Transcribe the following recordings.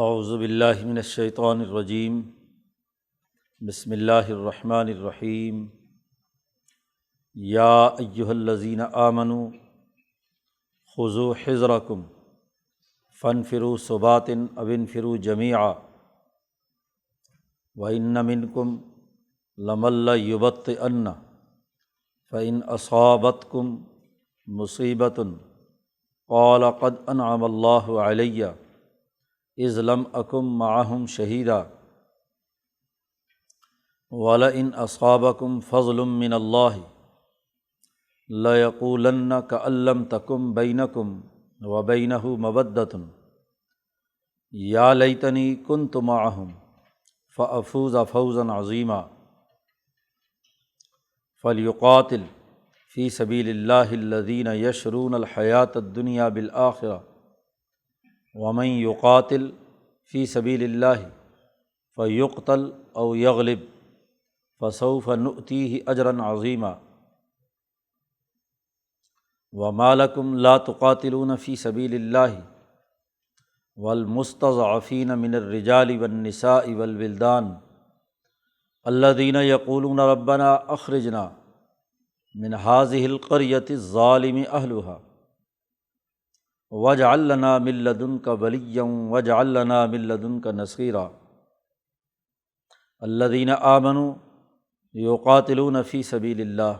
اعوذ باللہ من الشیطان الرجیم بسم اللہ الرحمن الرحیم یا ایہا الذین آمنوا خذوا حذرکم فانفروا ثبات او انفروا جمیعا وإن منکم لمن لیبطئن فإن أصابتکم مصیبۃ قال قد انعم اللہ علی اذ لم اکن معہم شہیدا وَلَئِنْ أَصَابَكُمْ فَضْلٌ مِّنَ اللَّهِ لَيَقُولَنَّ كَأَن لَّمْ تَكُن بَيْنَكُمْ وَبَيْنَهُ مَوَدَّةٌ يَا لَيْتَنِي كُنتُ مَعَهُمْ فَأَفُوزَ فَوْزًا عَظِيمًا فَلْيُقَاتِلْ فِي سَبِيلِ اللَّهِ الَّذِينَ يَشْرُونَ الْحَيَاةَ الدُّنْيَا بِالْآخِرَةِ وَمَن يُقَاتِلْ فِي سَبِيلِ اللَّهِ فَيُقْتَلْ أَوْ يَغْلِبْ فَسَوْفَ نُؤْتِيهِ أَجْرًا عَظِيمًا وَمَا لَكُمْ لَا تُقَاتِلُونَ فِي سَبِيلِ اللَّهِ وَالْمُسْتَضْعَفِينَ مِنَ الرِّجَالِ وَالنِّسَاءِ وَالْوِلْدَانِ الَّذِينَ يَقُولُونَ رَبَّنَا أَخْرِجْنَا مِنْ هَٰذِهِ الْقَرْيَةِ الظَّالِمِ أَهْلُهَا وَاجْعَل لَّنَا مِن لَّدُنكَ وَلِيًّا وَاجْعَل لَّنَا مِن لَّدُنكَ نَصِيرًا الَّذِينَ آمَنُوا يُقَاتِلُونَ فِي سَبِيلِ اللَّهِ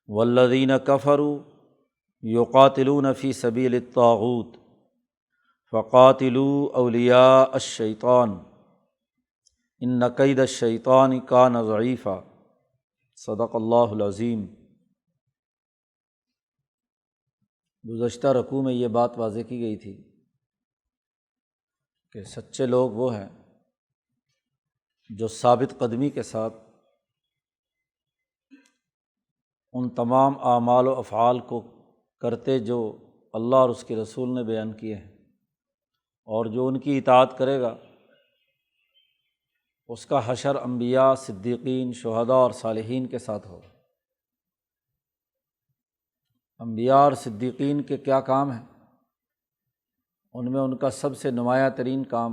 وَالَّذِينَ كَفَرُوا يُقَاتِلُونَ فِي سَبِيلِ الطَّاغُوتِ فَقَاتِلُوا أَوْلِيَاءَ الشَّيْطَانِ إِنَّ كَيْدَ الشَّيْطَانِ كَانَ ضَعِيفًا صدق اللہ العظیم۔ گزشتہ رکوع میں یہ بات واضح کی گئی تھی کہ سچے لوگ وہ ہیں جو ثابت قدمی کے ساتھ ان تمام اعمال و افعال کو کرتے جو اللہ اور اس کے رسول نے بیان کیے ہیں، اور جو ان کی اطاعت کرے گا اس کا حشر انبیاء، صدیقین، شہداء اور صالحین کے ساتھ ہوگا۔ انبیاء اور صدیقین کے کیا کام ہیں؟ ان میں ان کا سب سے نمایاں ترین کام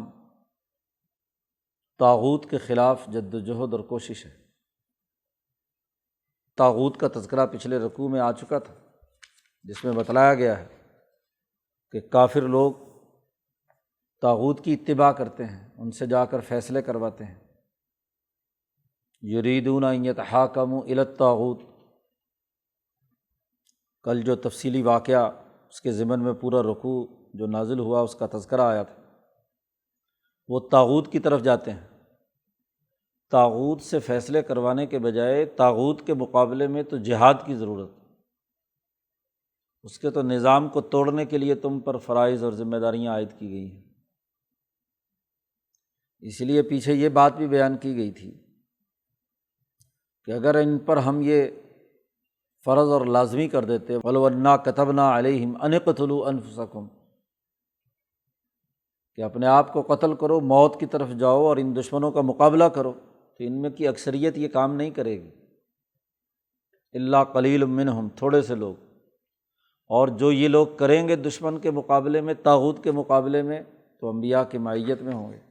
طاغوت کے خلاف جد و جہد اور کوشش ہے۔ طاغوت کا تذکرہ پچھلے رکوع میں آ چکا تھا، جس میں بتلایا گیا ہے کہ کافر لوگ طاغوت کی اتباع کرتے ہیں، ان سے جا کر فیصلے کرواتے ہیں۔ یریدون ان یتحاکموا الی الطاغوت، کل جو تفصیلی واقعہ اس کے ضمن میں پورا رکوع جو نازل ہوا اس کا تذکرہ آیا تھا، وہ طاغوت کی طرف جاتے ہیں۔ طاغوت سے فیصلے کروانے کے بجائے طاغوت کے مقابلے میں تو جہاد کی ضرورت ہے، اس کے تو نظام کو توڑنے کے لیے تم پر فرائض اور ذمہ داریاں عائد کی گئی ہیں۔ اس لیے پیچھے یہ بات بھی بیان کی گئی تھی کہ اگر ان پر ہم یہ فرض اور لازمی کر دیتے وَلَوْ أَنَّا كَتَبْنَا عَلَيْهِمْ أَنِ اقْتُلُوا أَنفُسَكُمْ، کہ اپنے آپ کو قتل کرو، موت کی طرف جاؤ اور ان دشمنوں کا مقابلہ کرو، تو ان میں کی اکثریت یہ کام نہیں کرے گی، الا قلیل منہم، تھوڑے سے لوگ، اور جو یہ لوگ کریں گے دشمن کے مقابلے میں، طاغوت کے مقابلے میں، تو انبیاء کی معیت میں ہوں گے۔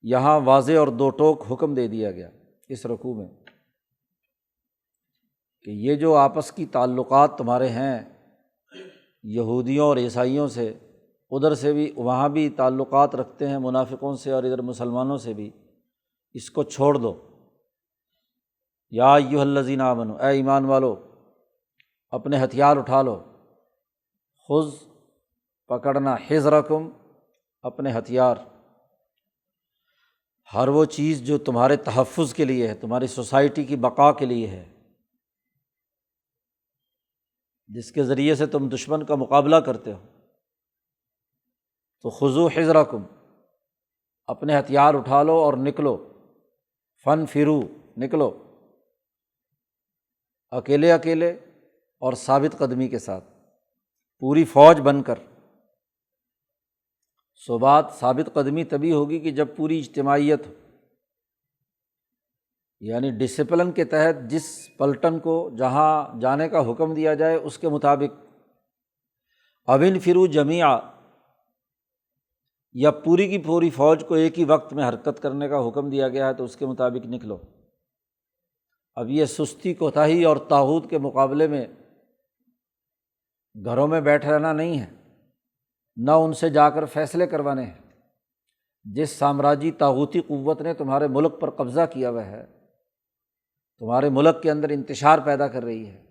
یہاں واضح اور دو ٹوک حکم دے دیا گیا اس رکوع میں کہ یہ جو آپس کی تعلقات تمہارے ہیں یہودیوں اور عیسائیوں سے، ادھر سے بھی وہاں بھی تعلقات رکھتے ہیں منافقوں سے، اور ادھر مسلمانوں سے بھی، اس کو چھوڑ دو۔ یا ایھا الذین آمنوا، اے ایمان والو، اپنے ہتھیار اٹھا لو۔ خذ، پکڑنا، حذرکم، اپنے ہتھیار۔ ہر وہ چیز جو تمہارے تحفظ کے لیے ہے، تمہاری سوسائٹی کی بقا کے لیے ہے، جس کے ذریعے سے تم دشمن کا مقابلہ کرتے ہو، تو خذوا حذرکم، اپنے ہتھیار اٹھا لو اور نکلو۔ فانفروا، نکلو، اکیلے اکیلے اور ثابت قدمی کے ساتھ، پوری فوج بن کر۔ ثبات، ثابت قدمی تبھی ہوگی کہ جب پوری اجتماعیت ہو، یعنی ڈسپلن کے تحت جس پلٹن کو جہاں جانے کا حکم دیا جائے اس کے مطابق۔ او انفروا جمیعا، یا پوری کی پوری فوج کو ایک ہی وقت میں حرکت کرنے کا حکم دیا گیا ہے تو اس کے مطابق نکلو۔ اب یہ سستی کوتاہی اور طاغوت کے مقابلے میں گھروں میں بیٹھ رہنا نہیں ہے، نہ ان سے جا کر فیصلے کروانے ہیں۔ جس سامراجی طاغوتی قوت نے تمہارے ملک پر قبضہ کیا ہوا ہے، تمہارے ملک کے اندر انتشار پیدا کر رہی ہے،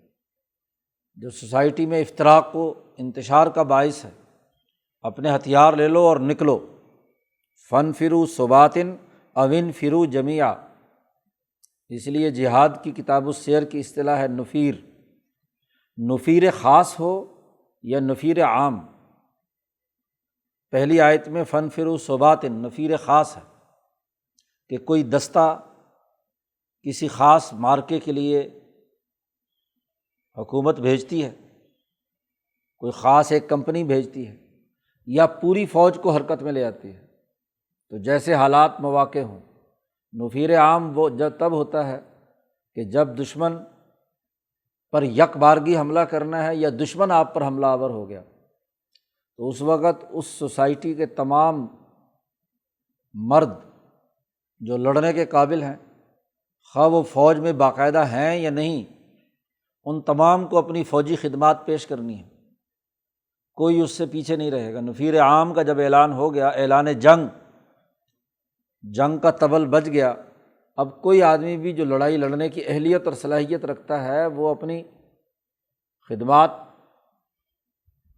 جو سوسائٹی میں افتراق و انتشار کا باعث ہے، اپنے ہتھیار لے لو اور نکلو۔ فانفروا ثبات او انفروا جمیعا، اس لیے جہاد کی کتاب السیر کی اصطلاح ہے نفیر، نفیر خاص ہو یا نفیر عام۔ پہلی آیت میں فانفروا ثبات نفیر خاص ہے کہ کوئی دستہ کسی خاص مارکے کے لیے حکومت بھیجتی ہے، کوئی خاص ایک کمپنی بھیجتی ہے، یا پوری فوج کو حرکت میں لے آتی ہے، تو جیسے حالات مواقع ہوں۔ نفیر عام وہ جب تب ہوتا ہے کہ جب دشمن پر یک بارگی حملہ کرنا ہے یا دشمن آپ پر حملہ آور ہو گیا، تو اس وقت اس سوسائٹی کے تمام مرد جو لڑنے کے قابل ہیں، خواہ وہ فوج میں باقاعدہ ہیں یا نہیں، ان تمام کو اپنی فوجی خدمات پیش کرنی ہے، کوئی اس سے پیچھے نہیں رہے گا۔ نفیر عام کا جب اعلان ہو گیا، اعلان جنگ کا طبل بج گیا، اب کوئی آدمی بھی جو لڑائی لڑنے کی اہلیت اور صلاحیت رکھتا ہے وہ اپنی خدمات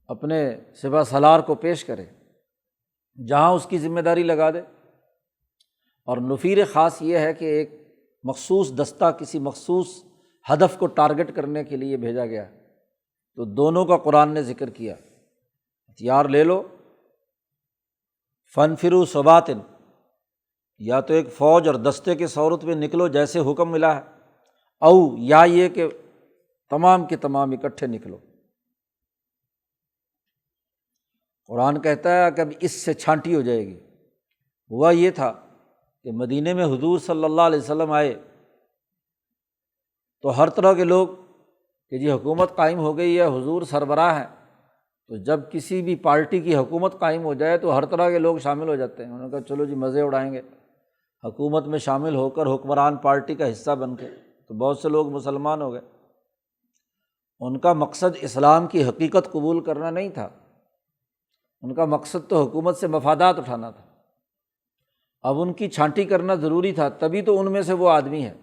اپنے سپہ سالار کو پیش کرے، جہاں اس کی ذمہ داری لگا دے۔ اور نفیر خاص یہ ہے کہ ایک مخصوص دستہ کسی مخصوص ہدف کو ٹارگٹ کرنے کے لیے بھیجا گیا ہے، تو دونوں کا قرآن نے ذکر کیا۔ ہتھیار لے لو، فانفروا ثبات، یا تو ایک فوج اور دستے کے صورت میں نکلو جیسے حکم ملا ہے، او یا یہ کہ تمام کے تمام اکٹھے نکلو۔ قرآن کہتا ہے کہ اب اس سے چھانٹی ہو جائے گی۔ ہوا یہ تھا کہ مدینے میں حضور صلی اللہ علیہ وسلم آئے تو ہر طرح کے لوگ کہ جی حکومت قائم ہو گئی ہے، حضور سربراہ ہیں، تو جب کسی بھی پارٹی کی حکومت قائم ہو جائے تو ہر طرح کے لوگ شامل ہو جاتے ہیں۔ انہوں نے کہا چلو جی مزے اڑائیں گے، حکومت میں شامل ہو کر حکمران پارٹی کا حصہ بن کے، تو بہت سے لوگ مسلمان ہو گئے۔ ان کا مقصد اسلام کی حقیقت قبول کرنا نہیں تھا، ان کا مقصد تو حکومت سے مفادات اٹھانا تھا۔ اب ان کی چھانٹی کرنا ضروری تھا، تبھی تو ان میں سے وہ آدمی ہے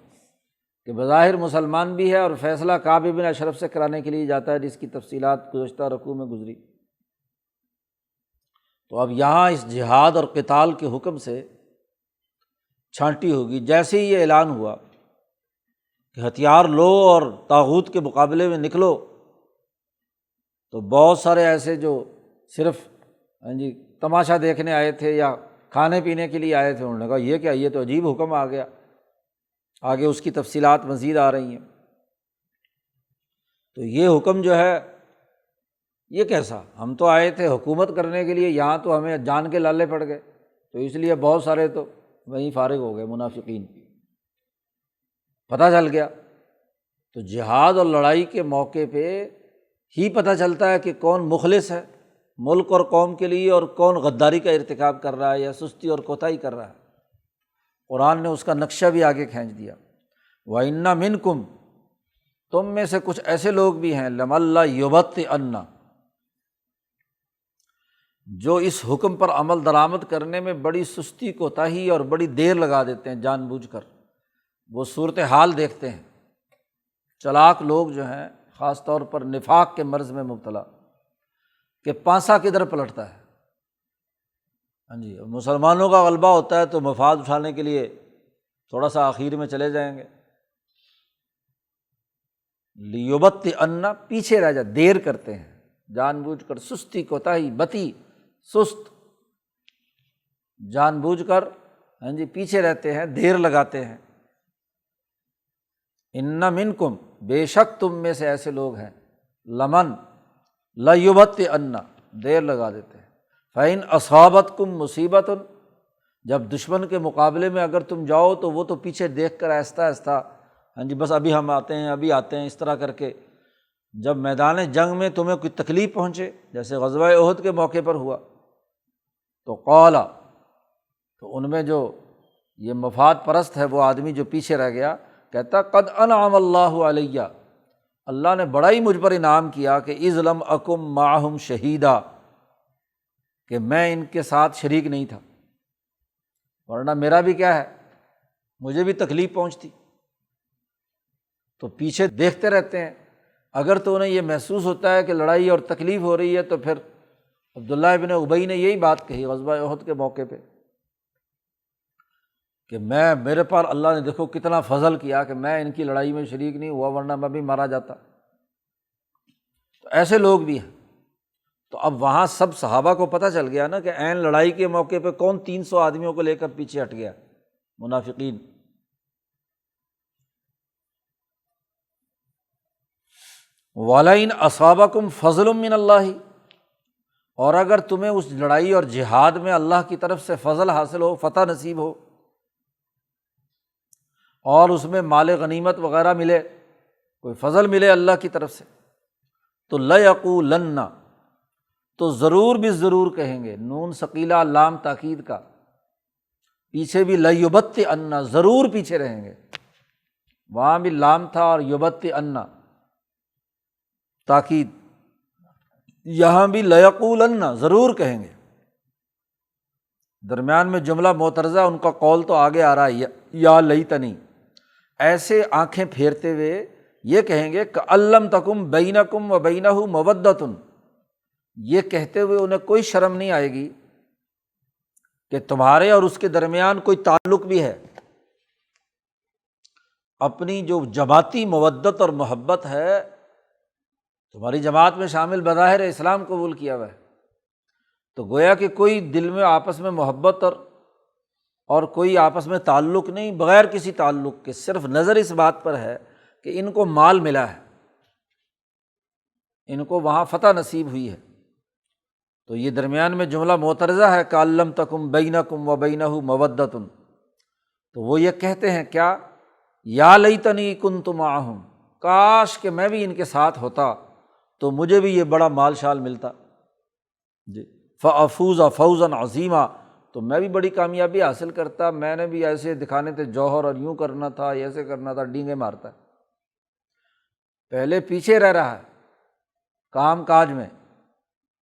کہ بظاہر مسلمان بھی ہے اور فیصلہ کعب بن اشرف سے کرانے کے لیے جاتا ہے، جس کی تفصیلات گزشتہ رکوع میں گزری۔ تو اب یہاں اس جہاد اور قتال کے حکم سے چھانٹی ہوگی۔ جیسے ہی یہ اعلان ہوا کہ ہتھیار لو اور طاغوت کے مقابلے میں نکلو، تو بہت سارے ایسے جو صرف تماشا دیکھنے آئے تھے یا کھانے پینے کے لیے آئے تھے، انہوں نے کہا یہ کیا، یہ تو عجیب حکم آ گیا۔ آگے اس کی تفصیلات مزید آ رہی ہیں۔ تو یہ حکم جو ہے یہ کیسا، ہم تو آئے تھے حکومت کرنے کے لیے، یہاں تو ہمیں جان کے لالے پڑ گئے۔ تو اس لیے بہت سارے تو وہیں فارغ ہو گئے منافقین، پتہ چل گیا۔ تو جہاد اور لڑائی کے موقع پہ ہی پتہ چلتا ہے کہ کون مخلص ہے ملک اور قوم کے لیے، اور کون غداری کا ارتکاب کر رہا ہے یا سستی اور کوتاہی کر رہا ہے۔ قرآن نے اس کا نقشہ بھی آگے کھینچ دیا۔ وَإِنَّ مِنْكُمْ، تم میں سے کچھ ایسے لوگ بھی ہیں، لَمَن لَّيُبَطِّئَنَّ، جو اس حکم پر عمل درآمد کرنے میں بڑی سستی کوتاہی اور بڑی دیر لگا دیتے ہیں جان بوجھ کر۔ وہ صورتحال دیکھتے ہیں، چلاک لوگ جو ہیں خاص طور پر نفاق کے مرض میں مبتلا، کہ پانسا کدھر پلٹتا ہے۔ ہاں جی، مسلمانوں کا غلبہ ہوتا ہے تو مفاد اٹھانے کے لیے تھوڑا سا آخر میں چلے جائیں گے، لیبطئن، پیچھے رہ جائے، دیر کرتے ہیں جان بوجھ کر، سستی کوتاہی، بتی سست، جان بوجھ کر پیچھے رہتے ہیں، دیر لگاتے ہیں۔ ان منکم، بے شک تم میں سے ایسے لوگ ہیں، لمن لیبطئن، دیر لگا دیتے ہیں۔ فإن اصابتکم مصیبۃ، جب دشمن کے مقابلے میں اگر تم جاؤ تو وہ تو پیچھے دیکھ کر آہستہ آہستہ، بس ابھی ہم آتے ہیں، ابھی آتے ہیں، اس طرح کر کے جب میدان جنگ میں تمہیں کوئی تکلیف پہنچے، جیسے غزوہ احد کے موقع پر ہوا تو قال، تو ان میں جو یہ مفاد پرست ہے وہ آدمی جو پیچھے رہ گیا، کہتا قد انعم اللہ علیہ، اللہ نے بڑا ہی مجھ پر انعام کیا کہ اذ لم اکم معہم شہیدا، کہ میں ان کے ساتھ شریک نہیں تھا، ورنہ میرا بھی کیا ہے، مجھے بھی تکلیف پہنچتی۔ تو پیچھے دیکھتے رہتے ہیں، اگر تو انہیں یہ محسوس ہوتا ہے کہ لڑائی اور تکلیف ہو رہی ہے، تو پھر عبداللہ ابن ابی نے یہی بات کہی غزوہ احد کے موقع پہ کہ میرے پر اللہ نے دیکھو کتنا فضل کیا کہ میں ان کی لڑائی میں شریک نہیں ہوا، ورنہ میں بھی مارا جاتا۔ تو ایسے لوگ بھی ہیں۔ تو اب وہاں سب صحابہ کو پتہ چل گیا نا کہ عین لڑائی کے موقع پہ کون 300 آدمیوں کو لے کر پیچھے ہٹ گیا، منافقین۔ وَلَئِنْ أَصَابَكُمْ فَضْلٌ مِّنَ اللَّهِ، اور اگر تمہیں اس لڑائی اور جہاد میں اللہ کی طرف سے فضل حاصل ہو، فتح نصیب ہو، اور اس میں مال غنیمت وغیرہ ملے، کوئی فضل ملے اللہ کی طرف سے، تو لَيَقُولَنَّ، تو ضرور بھی ضرور کہیں گے، نون ثقیلہ لام تاکید کا، پیچھے بھی لَيُبَطِّئَنَّ، ضرور پیچھے رہیں گے، وہاں بھی لام تھا اور يُبَطِّئَنَّ تاکید، یہاں بھی لَيَقُولَنَّ، ضرور کہیں گے۔ درمیان میں جملہ معترضہ، ان کا قول تو آگے آ رہا ہے، یا لیتنی، ایسے آنکھیں پھیرتے ہوئے یہ کہیں گے کہ لم تکن بینکم و بینہ مودۃ، یہ کہتے ہوئے انہیں کوئی شرم نہیں آئے گی کہ تمہارے اور اس کے درمیان کوئی تعلق بھی ہے۔ اپنی جو جماعتی مودت اور محبت ہے، تمہاری جماعت میں شامل بظاہر اسلام قبول کیا ہوا ہے، تو گویا کہ کوئی دل میں آپس میں محبت اور کوئی آپس میں تعلق نہیں، بغیر کسی تعلق کے، صرف نظر اس بات پر ہے کہ ان کو مال ملا ہے، ان کو وہاں فتح نصیب ہوئی ہے۔ تو یہ درمیان میں جملہ معترضہ ہے کہ لم تکن بینکم و بینہ مودۃ، تو وہ یہ کہتے ہیں کیا، یا لیتنی کنت معہم، کاش کہ میں بھی ان کے ساتھ ہوتا تو مجھے بھی یہ بڑا مال شال ملتا، جی فافوز فوزا عظیما، تو میں بھی بڑی کامیابی حاصل کرتا، میں نے بھی ایسے دکھانے تھے جوہر، اور یوں کرنا تھا، ایسے کرنا تھا، ڈینگے مارتا ہے۔ پہلے پیچھے رہ رہا ہے، کام کاج میں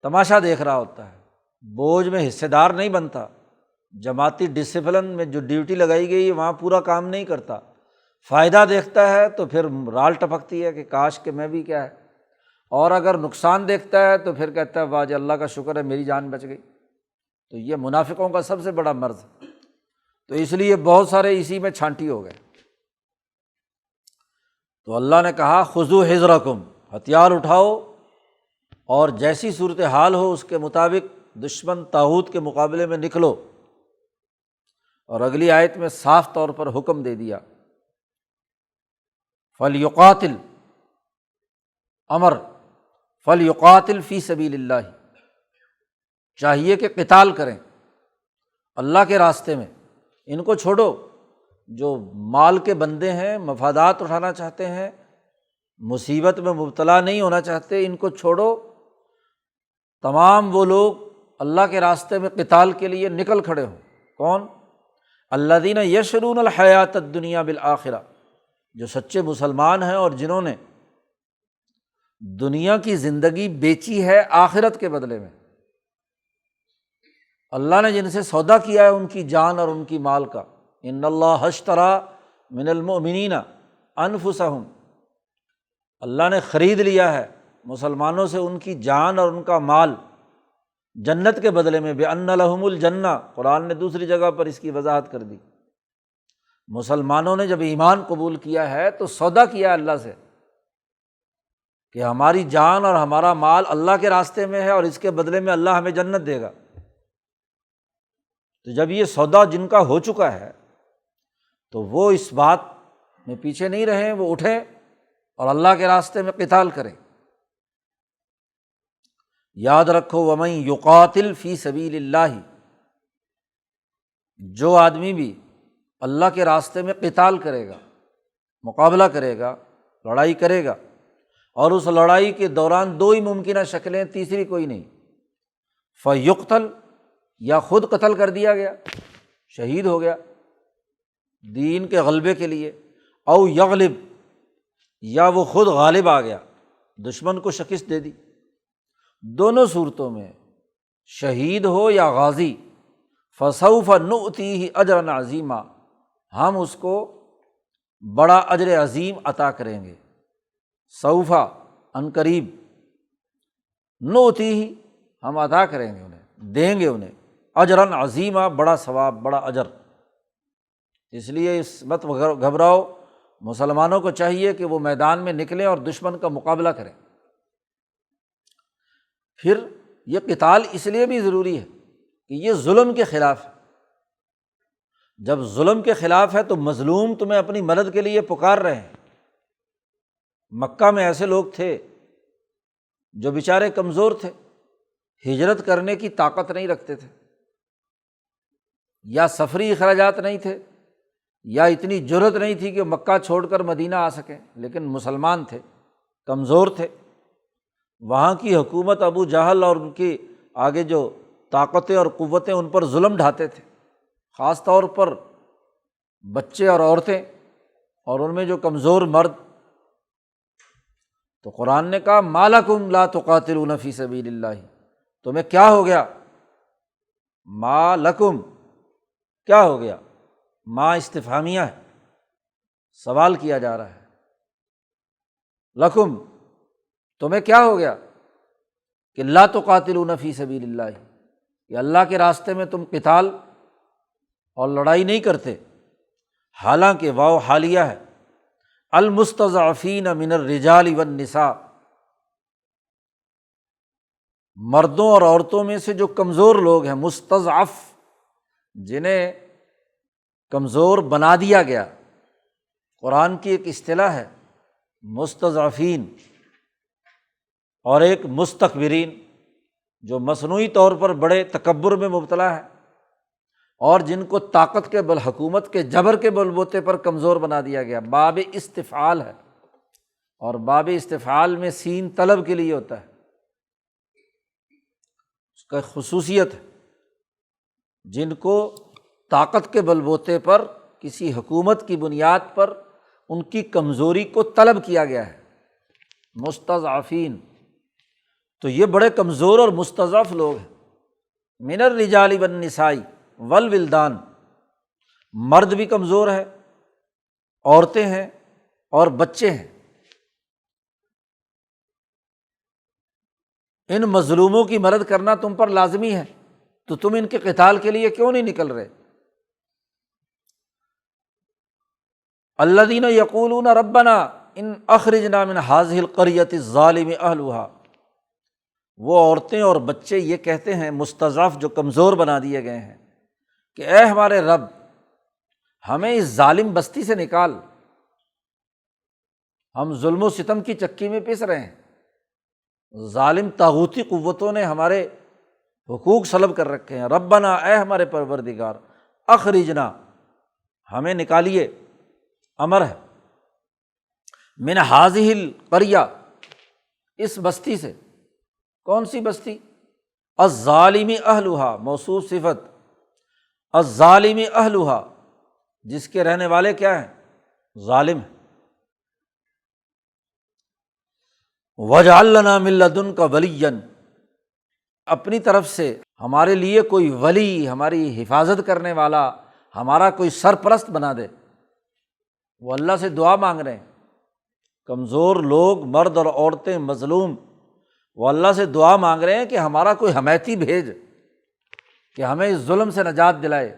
تماشا دیکھ رہا ہوتا ہے، بوجھ میں حصے دار نہیں بنتا، جماعتی ڈسپلن میں جو ڈیوٹی لگائی گئی ہے وہاں پورا کام نہیں کرتا، فائدہ دیکھتا ہے تو پھر رال ٹپکتی ہے کہ کاش کہ میں بھی کیا ہے، اور اگر نقصان دیکھتا ہے تو پھر کہتا ہے واہ جی اللہ کا شکر ہے میری جان بچ گئی۔ تو یہ منافقوں کا سب سے بڑا مرض ہے، تو اس لیے بہت سارے اسی میں چھانٹی ہو گئے۔ تو اللہ نے کہا خذوا حذرکم، ہتھیار اٹھاؤ اور جیسی صورتحال ہو اس کے مطابق دشمن طاغوت کے مقابلے میں نکلو۔ اور اگلی آیت میں صاف طور پر حکم دے دیا، فلیقاتل، امر فلیقاتل فی سبیل اللہ، چاہیے کہ قتال کریں اللہ کے راستے میں، ان کو چھوڑو، جو مال کے بندے ہیں، مفادات اٹھانا چاہتے ہیں، مصیبت میں مبتلا نہیں ہونا چاہتے، ان کو چھوڑو۔ تمام وہ لوگ اللہ کے راستے میں قتال کے لیے نکل کھڑے ہوں۔ کون؟ الذین یشرون الحیات الدنیا بالآخرہ، جو سچے مسلمان ہیں اور جنہوں نے دنیا کی زندگی بیچی ہے آخرت کے بدلے میں، اللہ نے جن سے سودا کیا ہے ان کی جان اور ان کی مال کا، ان اللہ اشتری من المؤمنین انفسہم، اللہ نے خرید لیا ہے مسلمانوں سے ان کی جان اور ان کا مال جنت کے بدلے میں، بأن لہم الجنہ، قرآن نے دوسری جگہ پر اس کی وضاحت کر دی۔ مسلمانوں نے جب ایمان قبول کیا ہے تو سودا کیا ہے اللہ سے کہ ہماری جان اور ہمارا مال اللہ کے راستے میں ہے اور اس کے بدلے میں اللہ ہمیں جنت دے گا۔ تو جب یہ سودا جن کا ہو چکا ہے تو وہ اس بات میں پیچھے نہیں رہیں، وہ اٹھیں اور اللہ کے راستے میں قتال کریں۔ یاد رکھو ومن یقاتل فی سبیل اللہ، جو آدمی بھی اللہ کے راستے میں قتال کرے گا، مقابلہ کرے گا، لڑائی کرے گا، اور اس لڑائی کے دوران دو ہی ممکنہ شکلیں، تیسری کوئی نہیں، فیقتل، یا خود قتل کر دیا گیا، شہید ہو گیا دین کے غلبے کے لیے، او یغلب، یا وہ خود غالب آ گیا، دشمن کو شکست دے دی۔ دونوں صورتوں میں شہید ہو یا غازی، فسوف نؤتیہ اجرا عظیما، ہم اس کو بڑا اجر عظیم عطا کریں گے۔ سوف عنقریب، نؤتیہ ہم عطا کریں گے، انہیں دیں گے، انہیں اجرا عظیما، بڑا ثواب، بڑا اجر۔ اس لیے اس مت گھبراؤ، مسلمانوں کو چاہیے کہ وہ میدان میں نکلیں اور دشمن کا مقابلہ کریں۔ پھر یہ قتال اس لیے بھی ضروری ہے کہ یہ ظلم کے خلاف ہے۔ جب ظلم کے خلاف ہے تو مظلوم تمہیں اپنی مدد کے لیے پکار رہے ہیں۔ مکہ میں ایسے لوگ تھے جو بیچارے کمزور تھے، ہجرت کرنے کی طاقت نہیں رکھتے تھے، یا سفری اخراجات نہیں تھے، یا اتنی جرأت نہیں تھی کہ مکہ چھوڑ کر مدینہ آ سکیں، لیکن مسلمان تھے، کمزور تھے۔ وہاں کی حکومت ابو جہل اور ان کی آگے جو طاقتیں اور قوتیں ان پر ظلم ڈھاتے تھے، خاص طور پر بچے اور عورتیں، اور ان میں جو کمزور مرد۔ تو قرآن نے کہا ما لکم لا تقاتلون فی سبیل اللہ، تمہیں کیا ہو گیا؟ ما لکم، کیا ہو گیا؟ ما استفہامیہ ہے، سوال کیا جا رہا ہے۔ لکم، تمہیں کیا ہو گیا کہ لا تقاتلون فی سبیل اللہ، کہ اللہ کے راستے میں تم قتال اور لڑائی نہیں کرتے؟ حالانکہ واو حالیہ ہے، المستضعفین من الرجال والنساء، مردوں اور عورتوں میں سے جو کمزور لوگ ہیں، مستضعف، جنہیں کمزور بنا دیا گیا۔ قرآن کی ایک اصطلاح ہے مستضعفین، اور ایک مستکبرین، جو مصنوعی طور پر بڑے تکبر میں مبتلا ہے، اور جن کو طاقت کے بل، حکومت کے جبر کے بل بوتے پر کمزور بنا دیا گیا۔ باب استفعال ہے، اور باب استفعال میں سین طلب کے لیے ہوتا ہے، اس کا خصوصیت ہے، جن کو طاقت کے بل بوتے پر کسی حکومت کی بنیاد پر ان کی کمزوری کو طلب کیا گیا ہے، مستضعفین۔ تو یہ بڑے کمزور اور مستضعف لوگ ہیں۔ من الرجال والنساء والولدان، مرد بھی کمزور ہے، عورتیں ہیں اور بچے ہیں۔ ان مظلوموں کی مدد کرنا تم پر لازمی ہے، تو تم ان کے قتال کے لیے کیوں نہیں نکل رہے؟ الذین یقولون ربنا ان اخرجنا من هذه القریۃ الظالم اہلها، وہ عورتیں اور بچے یہ کہتے ہیں، مستضعف جو کمزور بنا دیے گئے ہیں، کہ اے ہمارے رب، ہمیں اس ظالم بستی سے نکال، ہم ظلم و ستم کی چکی میں پس رہے ہیں، ظالم طاغوتی قوتوں نے ہمارے حقوق سلب کر رکھے ہیں۔ ربنا، اے ہمارے پروردگار، اخرجنا، ہمیں نکالیے، امر ہے، من ہذہ القریہ، اس بستی سے۔ کون سی بستی؟ الظالم اہلھا، موصوف صفت، الظالم اہلھا، جس کے رہنے والے کیا ہیں؟ ظالم ہیں۔ وَاجْعَل لَّنَا مِن لَّدُنْكَ وَلِيًّا، اپنی طرف سے ہمارے لیے کوئی ولی، ہماری حفاظت کرنے والا، ہمارا کوئی سرپرست بنا دے۔ وہ اللہ سے دعا مانگ رہے ہیں، کمزور لوگ، مرد اور عورتیں، مظلوم، وہ اللہ سے دعا مانگ رہے ہیں کہ ہمارا کوئی حمایتی بھیج، کہ ہمیں اس ظلم سے نجات دلائے۔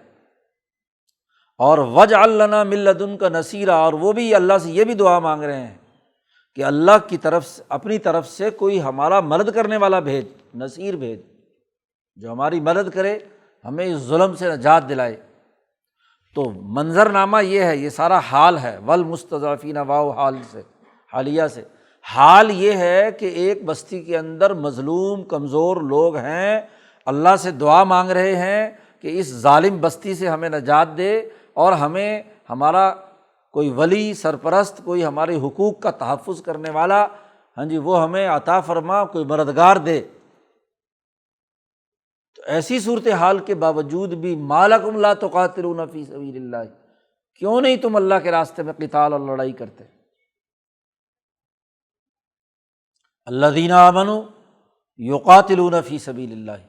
اور وَاجْعَل لَّنَا مِن لَّدُنْكَ نَصِيرًا، اور وہ بھی اللہ سے یہ بھی دعا مانگ رہے ہیں کہ اللہ کی طرف سے، اپنی طرف سے کوئی ہمارا مدد کرنے والا بھیج، نصیر بھیج، جو ہماری مدد کرے، ہمیں اس ظلم سے نجات دلائے۔ تو منظرنامہ یہ ہے، یہ سارا حال ہے، والمستضعفین، واو حال سے، حالیہ سے، حال یہ ہے کہ ایک بستی کے اندر مظلوم کمزور لوگ ہیں، اللہ سے دعا مانگ رہے ہیں کہ اس ظالم بستی سے ہمیں نجات دے، اور ہمیں ہمارا کوئی ولی، سرپرست، کوئی ہمارے حقوق کا تحفظ کرنے والا، ہاں جی، وہ ہمیں عطا فرما، کوئی مددگار دے۔ تو ایسی صورتحال کے باوجود بھی ما لکم لا تقاتلون فی سبیل اللہ، کیوں نہیں تم اللہ کے راستے میں قتال اور لڑائی کرتے؟ الذین آمنوا یقاتلون فی سبیل اللہ،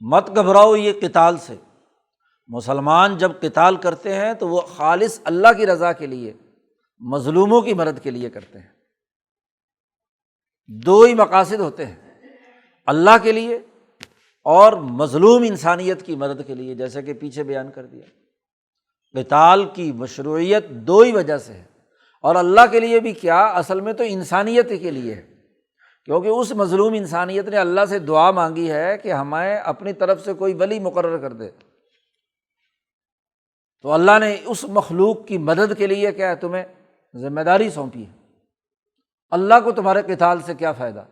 مت گھبراؤ یہ قتال سے۔ مسلمان جب قتال کرتے ہیں تو وہ خالص اللہ کی رضا کے لیے، مظلوموں کی مدد کے لیے کرتے ہیں۔ دو ہی مقاصد ہوتے ہیں، اللہ کے لیے اور مظلوم انسانیت کی مدد کے لیے، جیسا کہ پیچھے بیان کر دیا۔ قتال کی مشروعیت دو ہی وجہ سے ہے، اور اللہ کے لیے بھی کیا، اصل میں تو انسانیت کے لیے ہے، کیونکہ اس مظلوم انسانیت نے اللہ سے دعا مانگی ہے کہ ہمیں اپنی طرف سے کوئی ولی مقرر کر دے، تو اللہ نے اس مخلوق کی مدد کے لیے کیا ہے، تمہیں ذمہ داری سونپی ہے۔ اللہ کو تمہارے قتال سے کیا فائدہ؟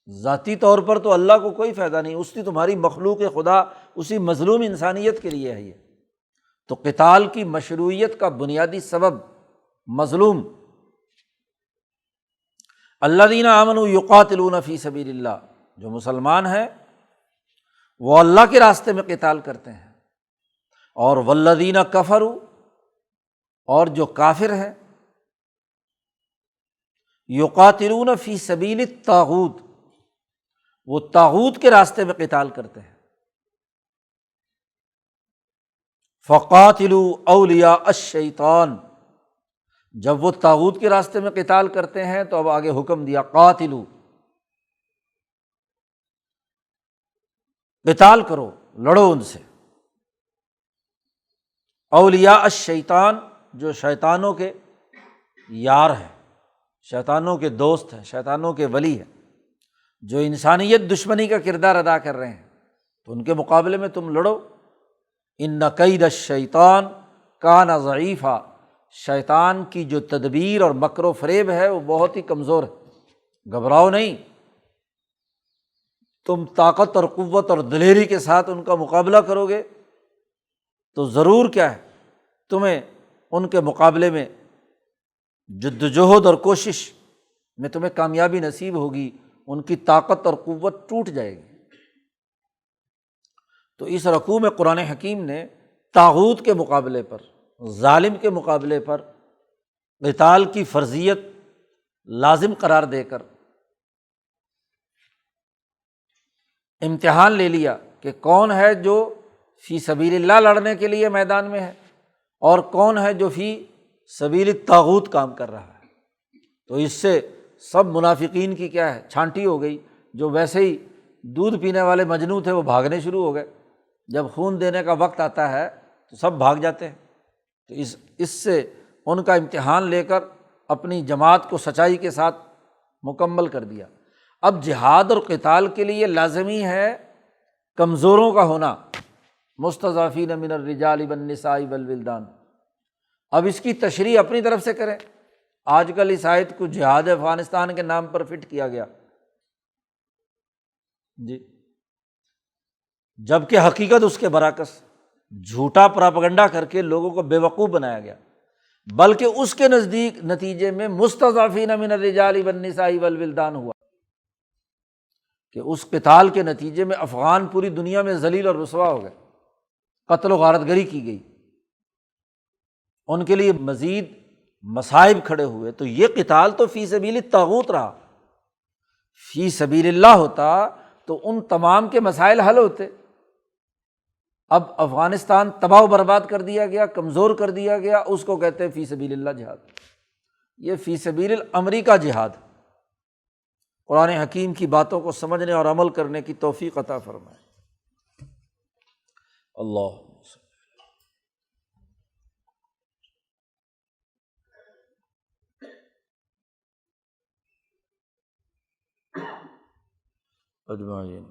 ذاتی طور پر تو اللہ کو کوئی فائدہ نہیں، اس کی تمہاری مخلوق خدا اسی مظلوم انسانیت کے لیے ہے یہ۔ تو قتال کی مشروعیت کا بنیادی سبب مظلوم۔ الذین آمنوا یقاتلون فی سبیل اللہ، جو مسلمان ہیں وہ اللہ کے راستے میں قتال کرتے ہیں، اور والذین کفروا، اور جو کافر ہیں، یقاتلون فی سبیل الطاغوت، وہ طاغوت کے راستے میں قتال کرتے ہیں۔ فقاتلوا اولیاء الشیطان، جب وہ طاغوت کے راستے میں قتال کرتے ہیں تو اب آگے حکم دیا قاتلوا، قتال کرو، لڑو ان سے۔ اولیاء الشیطان، جو شیطانوں کے یار ہیں، شیطانوں کے دوست ہیں، شیطانوں کے ولی ہیں، جو انسانیت دشمنی کا کردار ادا کر رہے ہیں، تو ان کے مقابلے میں تم لڑو۔ ان کید الشیطان کان ضعیفا، شیطان کی جو تدبیر اور مکر و فریب ہے وہ بہت ہی کمزور ہے، گھبراؤ نہیں، تم طاقت اور قوت اور دلیری کے ساتھ ان کا مقابلہ کرو گے تو ضرور کیا ہے، تمہیں ان کے مقابلے میں جدوجہد اور کوشش میں تمہیں کامیابی نصیب ہوگی، ان کی طاقت اور قوت ٹوٹ جائے گی۔ تو اس رکوع میں قرآن حکیم نے طاغوت کے مقابلے پر، ظالم کے مقابلے پر قتال کی فرضیت لازم قرار دے کر امتحان لے لیا کہ کون ہے جو فی سبیل اللہ لڑنے کے لیے میدان میں ہے، اور کون ہے جو فی سبیل الطاغوت کام کر رہا ہے۔ تو اس سے سب منافقین کی کیا ہے، چھانٹی ہو گئی۔ جو ویسے ہی دودھ پینے والے مجنو تھے وہ بھاگنے شروع ہو گئے، جب خون دینے کا وقت آتا ہے تو سب بھاگ جاتے ہیں۔ تو اس سے ان کا امتحان لے کر اپنی جماعت کو سچائی کے ساتھ مکمل کر دیا۔ اب جہاد اور قتال کے لیے لازمی ہے کمزوروں کا ہونا، مستضعفین من الرجال والنساء والولدان۔ اب اس کی تشریح اپنی طرف سے کریں۔ آج کل اس آیت کو جہاد افغانستان کے نام پر فٹ کیا گیا جی، جبکہ حقیقت اس کے برعکس، جھوٹا پراپگنڈا کر کے لوگوں کو بیوقوف بنایا گیا، بلکہ اس کے نزدیک نتیجے میں مستضعفین من الرجال والنساء والولدان ہوا کہ اس قتال کے نتیجے میں افغان پوری دنیا میں ذلیل اور رسوا ہو گئے، قتل و غارت گری کی گئی، ان کے لیے مزید مصائب کھڑے ہوئے۔ تو یہ قتال تو فی سبیل الطاغوت رہا، فی سبیل اللہ ہوتا تو ان تمام کے مسائل حل ہوتے۔ اب افغانستان تباہ و برباد کر دیا گیا، کمزور کر دیا گیا، اس کو کہتے ہیں فی سبیل اللہ جہاد۔ یہ فی سبیل الامر کا جہاد۔ قرآن حکیم کی باتوں کو سمجھنے اور عمل کرنے کی توفیق عطا فرمائے۔ اللہ اجمعین۔